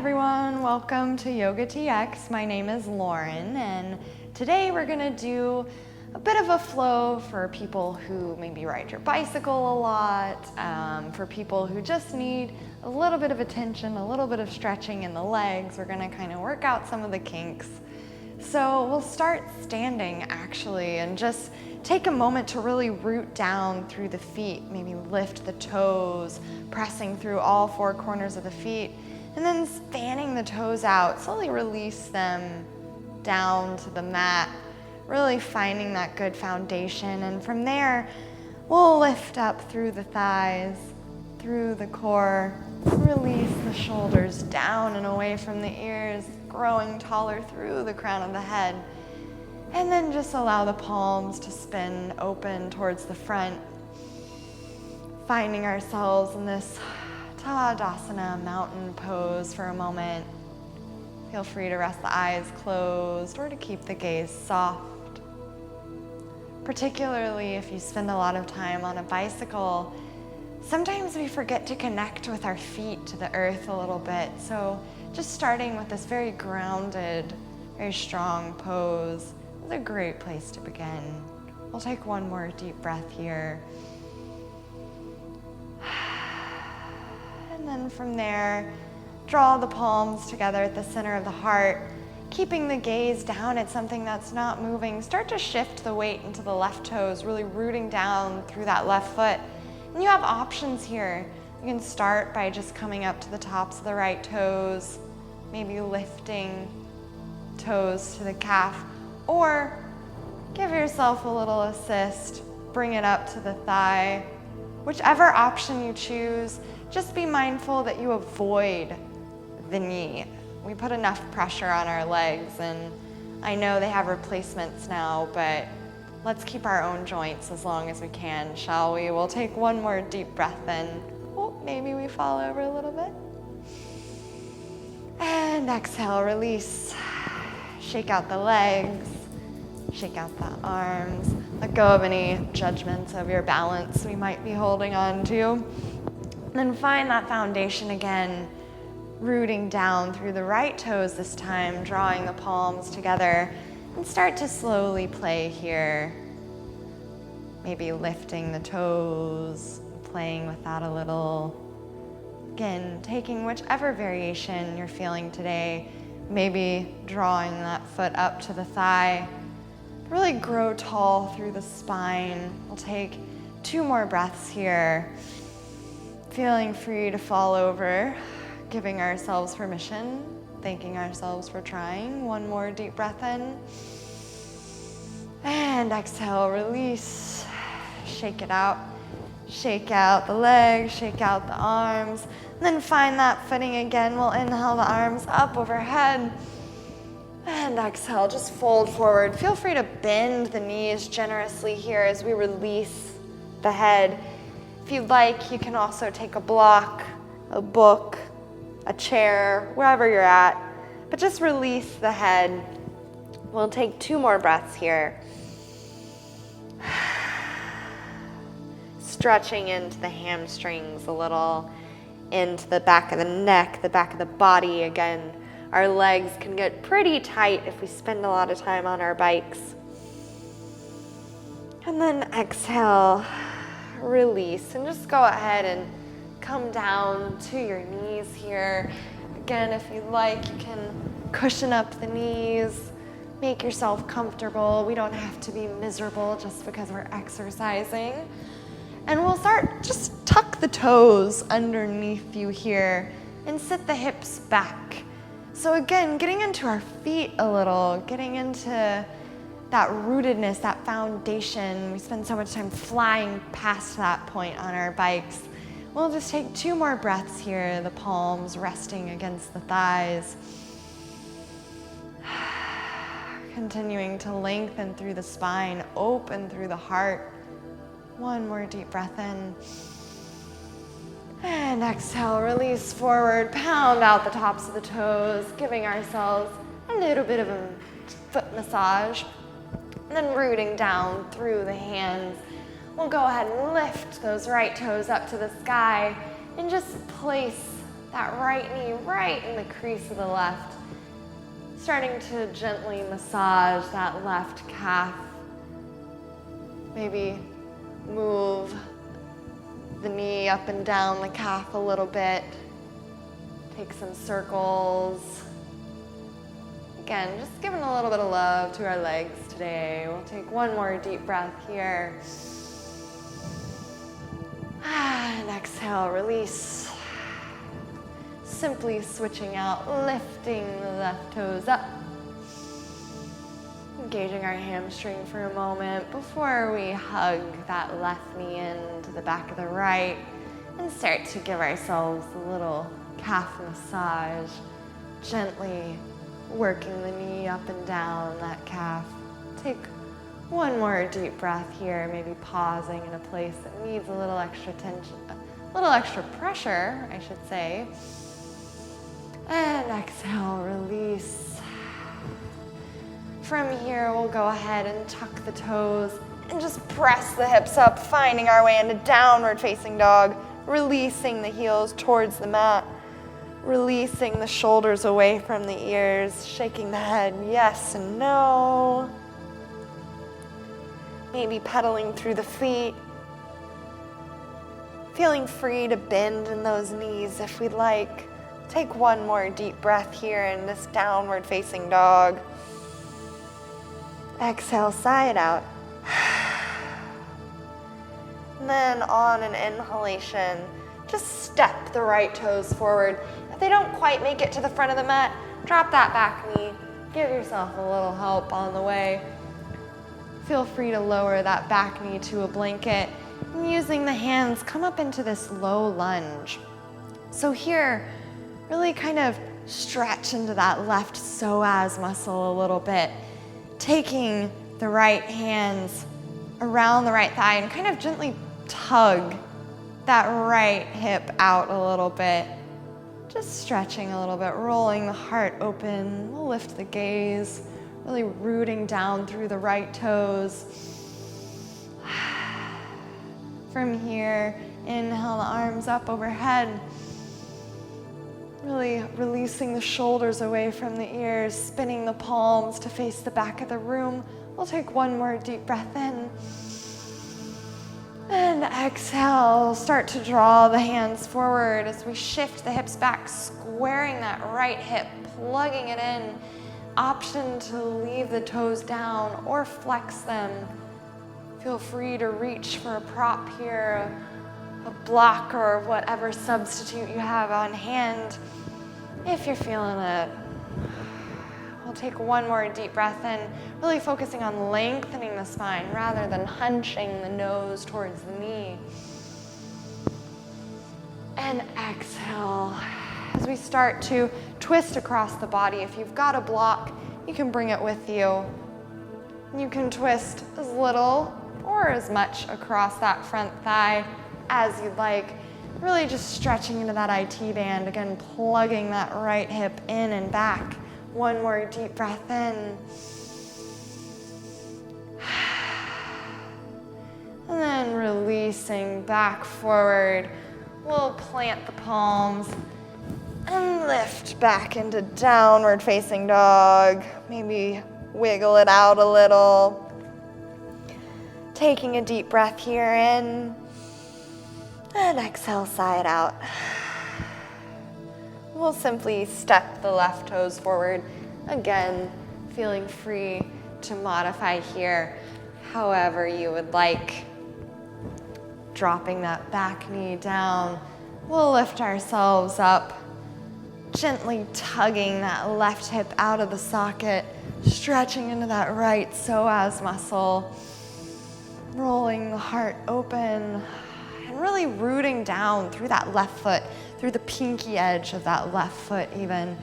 everyone, welcome to YogaTX. My name is Lauren, and today we're gonna do a bit of a flow for people who maybe ride your bicycle a lot, for people who just need a little bit of attention, a little bit of stretching in the legs. We're gonna kind of work out some of the kinks. So we'll start standing actually, and just take a moment to really root down through the feet, maybe lift the toes, pressing through all four corners of the feet, and then fanning the toes out, slowly release them down to the mat, really finding that good foundation. And from there, we'll lift up through the thighs, through the core, release the shoulders down and away from the ears, growing taller through the crown of the head. And then just allow the palms to spin open towards the front, finding ourselves in this Tadasana mountain pose for a moment. Feel free to rest the eyes closed or to keep the gaze soft. Particularly if you spend a lot of time on a bicycle, sometimes we forget to connect with our feet to the earth a little bit. So just starting with this very grounded, very strong pose is a great place to begin. We'll take one more deep breath here. And then from there, draw the palms together at the center of the heart, keeping the gaze down at something that's not moving. Start to shift the weight into the left toes, really rooting down through that left foot. And you have options here. You can start by just coming up to the tops of the right toes, maybe lifting toes to the calf, or give yourself a little assist, bring it up to the thigh. Whichever option you choose, just be mindful that you avoid the knee. We put enough pressure on our legs, and I know they have replacements now, but let's keep our own joints as long as we can, shall we? We'll take one more deep breath in. Oh, maybe we fall over a little bit. And exhale, release. Shake out the legs, shake out the arms. Let go of any judgments of your balance we might be holding on to. Then find that foundation again, rooting down through the right toes this time, drawing the palms together, and start to slowly play here. Maybe lifting the toes, playing with that a little. Again, taking whichever variation you're feeling today, maybe drawing that foot up to the thigh. Really grow tall through the spine. We'll take 2 more breaths here. Feeling free to fall over, giving ourselves permission, thanking ourselves for trying. 1 more deep breath in. And exhale, release. Shake it out. Shake out the legs, shake out the arms. And then find that footing again. We'll inhale the arms up overhead. And exhale, just fold forward. Feel free to bend the knees generously here as we release the head. If you'd like, you can also take a block, a book, a chair, wherever you're at, but just release the head. We'll take 2 more breaths here. Stretching into the hamstrings a little, into the back of the neck, the back of the body. Again, our legs can get pretty tight if we spend a lot of time on our bikes. And then exhale, release, and just go ahead and come down to your knees here. Again, if you'd like, you can cushion up the knees, make yourself comfortable. We don't have to be miserable just because we're exercising. And we'll start, just tuck the toes underneath you here and sit the hips back. So again, getting into our feet a little, getting into that rootedness, that foundation. We spend so much time flying past that point on our bikes. We'll just take 2 more breaths here, the palms resting against the thighs. Continuing to lengthen through the spine, open through the heart. 1 more deep breath in. And exhale, release forward, pound out the tops of the toes, giving ourselves a little bit of a foot massage. And then rooting down through the hands. We'll go ahead and lift those right toes up to the sky and just place that right knee right in the crease of the left. Starting to gently massage that left calf. Maybe move the knee up and down the calf a little bit. Take some circles. Again, just giving a little bit of love to our legs today. We'll take one more deep breath here. And exhale, release. Simply switching out, lifting the left toes up. Engaging our hamstring for a moment before we hug that left knee into the back of the right and start to give ourselves a little calf massage, gently working the knee up and down that calf. Take one more deep breath here, maybe pausing in a place that needs a little extra tension, a little extra pressure, I should say. And exhale, release. From here, we'll go ahead and tuck the toes and just press the hips up, finding our way into downward facing dog, releasing the heels towards the mat, releasing the shoulders away from the ears, shaking the head yes and no. Maybe pedaling through the feet, feeling free to bend in those knees if we'd like. Take one more deep breath here in this downward facing dog. Exhale, sigh it out. And then on an inhalation, just step the right toes forward. If they don't quite make it to the front of the mat, drop that back knee. Give yourself a little help on the way. Feel free to lower that back knee to a blanket. And using the hands, come up into this low lunge. So here, really kind of stretch into that left psoas muscle a little bit. Taking the right hands around the right thigh and kind of gently tug that right hip out a little bit. Just stretching a little bit, rolling the heart open. We'll lift the gaze, really rooting down through the right toes. From here, inhale the arms up overhead. Really releasing the shoulders away from the ears, spinning the palms to face the back of the room. We'll take one more deep breath in. And exhale, start to draw the hands forward as we shift the hips back, squaring that right hip, plugging it in. Option to leave the toes down or flex them. Feel free to reach for a prop here, a block or whatever substitute you have on hand. If you're feeling it, we'll take one more deep breath in, really focusing on lengthening the spine rather than hunching the nose towards the knee. And exhale as we start to twist across the body. If you've got a block, you can bring it with you. You can twist as little or as much across that front thigh as you'd like. Really just stretching into that IT band. Again, plugging that right hip in and back. One more deep breath in. And then releasing back forward. We'll plant the palms and lift back into downward facing dog. Maybe wiggle it out a little. Taking a deep breath here in. And exhale, sigh it out. We'll simply step the left toes forward. Again, feeling free to modify here however you would like. Dropping that back knee down. We'll lift ourselves up, gently tugging that left hip out of the socket, stretching into that right psoas muscle, rolling the heart open, and really rooting down through that left foot, through the pinky edge of that left foot even.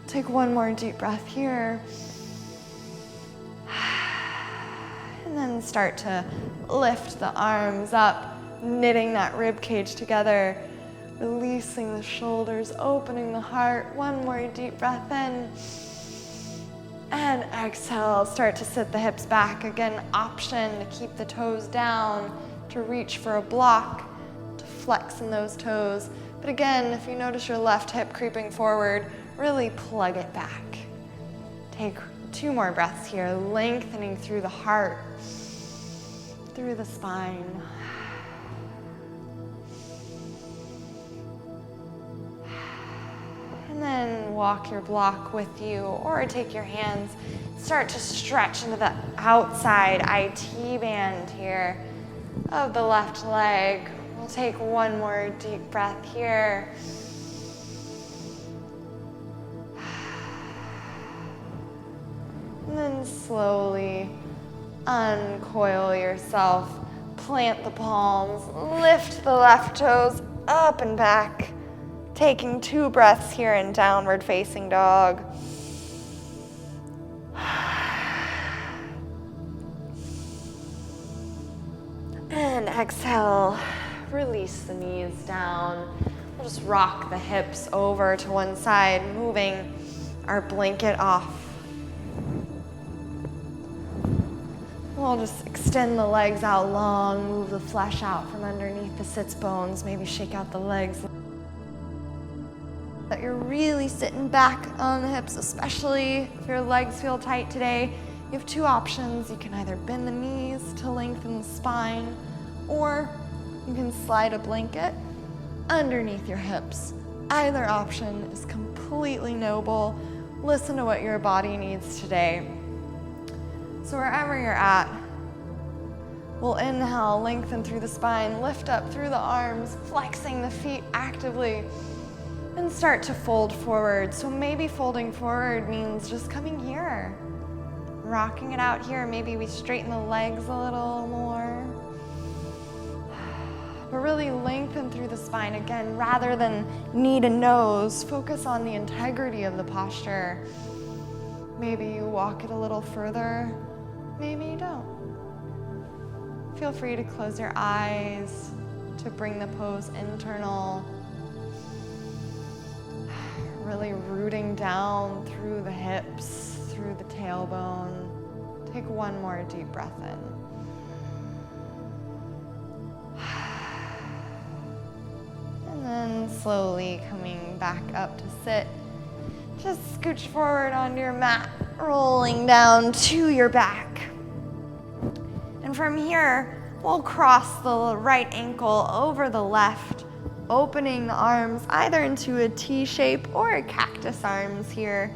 Take one more deep breath here. And then start to lift the arms up, knitting that rib cage together, releasing the shoulders, opening the heart. One more deep breath in. And exhale, start to sit the hips back. Again, option to keep the toes down, to reach for a block, to flex in those toes. But again, if you notice your left hip creeping forward, really plug it back. Take 2 more breaths here, lengthening through the heart, through the spine. And then walk your block with you, or take your hands, start to stretch into the outside IT band here of the left leg. We'll take 1 more deep breath here. And then slowly uncoil yourself, plant the palms, lift the left toes up and back, taking 2 breaths here in downward facing dog. And exhale, release the knees down. We'll just rock the hips over to one side, moving our blanket off. We'll just extend the legs out long, move the flesh out from underneath the sits bones, maybe shake out the legs. That you're really sitting back on the hips, especially if your legs feel tight today. You have 2 options. You can either bend the knees to lengthen the spine, or you can slide a blanket underneath your hips. Either option is completely noble. Listen to what your body needs today. So wherever you're at, we'll inhale, lengthen through the spine, lift up through the arms, flexing the feet actively, and start to fold forward. So maybe folding forward means just coming here, rocking it out here. Maybe we straighten the legs a little more. But really lengthen through the spine again, rather than knee to nose. Focus on the integrity of the posture. Maybe you walk it a little further, maybe you don't. Feel free to close your eyes to bring the pose internal. Really rooting down through the hips, through the tailbone. Take 1 more deep breath in. And then slowly coming back up to sit. Just scooch forward onto your mat, rolling down to your back. And from here, we'll cross the right ankle over the left, opening the arms either into a T shape or a cactus arms here.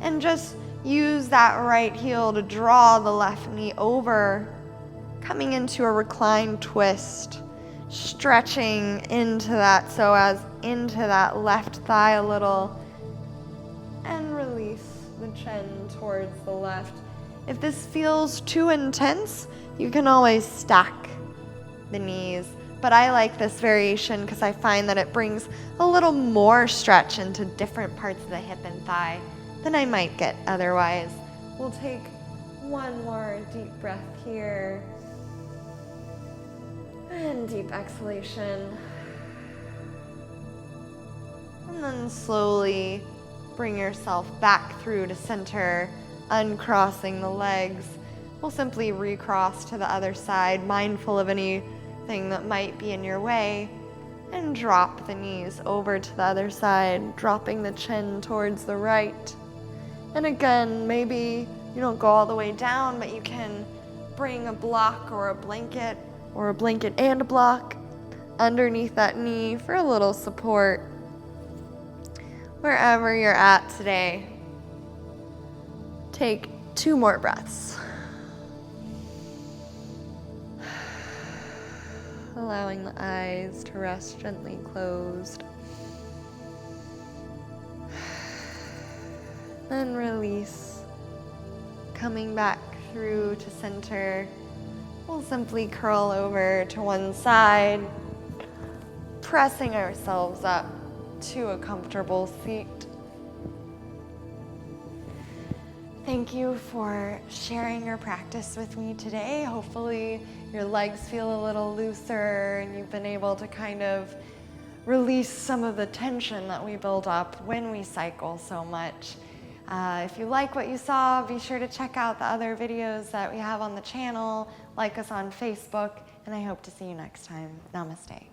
And just use that right heel to draw the left knee over, coming into a reclined twist, stretching into that psoas, into that left thigh a little, and release the chin towards the left. If this feels too intense, you can always stack the knees. But I like this variation because I find that it brings a little more stretch into different parts of the hip and thigh than I might get otherwise. We'll take 1 more deep breath here. And deep exhalation. And then slowly bring yourself back through to center, uncrossing the legs. We'll simply recross to the other side, mindful of anything that might be in your way, and drop the knees over to the other side, dropping the chin towards the right. And again, maybe you don't go all the way down, but you can bring a block or a blanket and a block underneath that knee for a little support. Wherever you're at today, take 2 more breaths. Allowing the eyes to rest gently closed. Then release. Coming back through to center. We'll simply curl over to one side, pressing ourselves up to a comfortable seat. Thank you for sharing your practice with me today. Hopefully your legs feel a little looser and you've been able to kind of release some of the tension that we build up when we cycle so much. If you like what you saw, be sure to check out the other videos that we have on the channel, like us on Facebook, and I hope to see you next time. Namaste.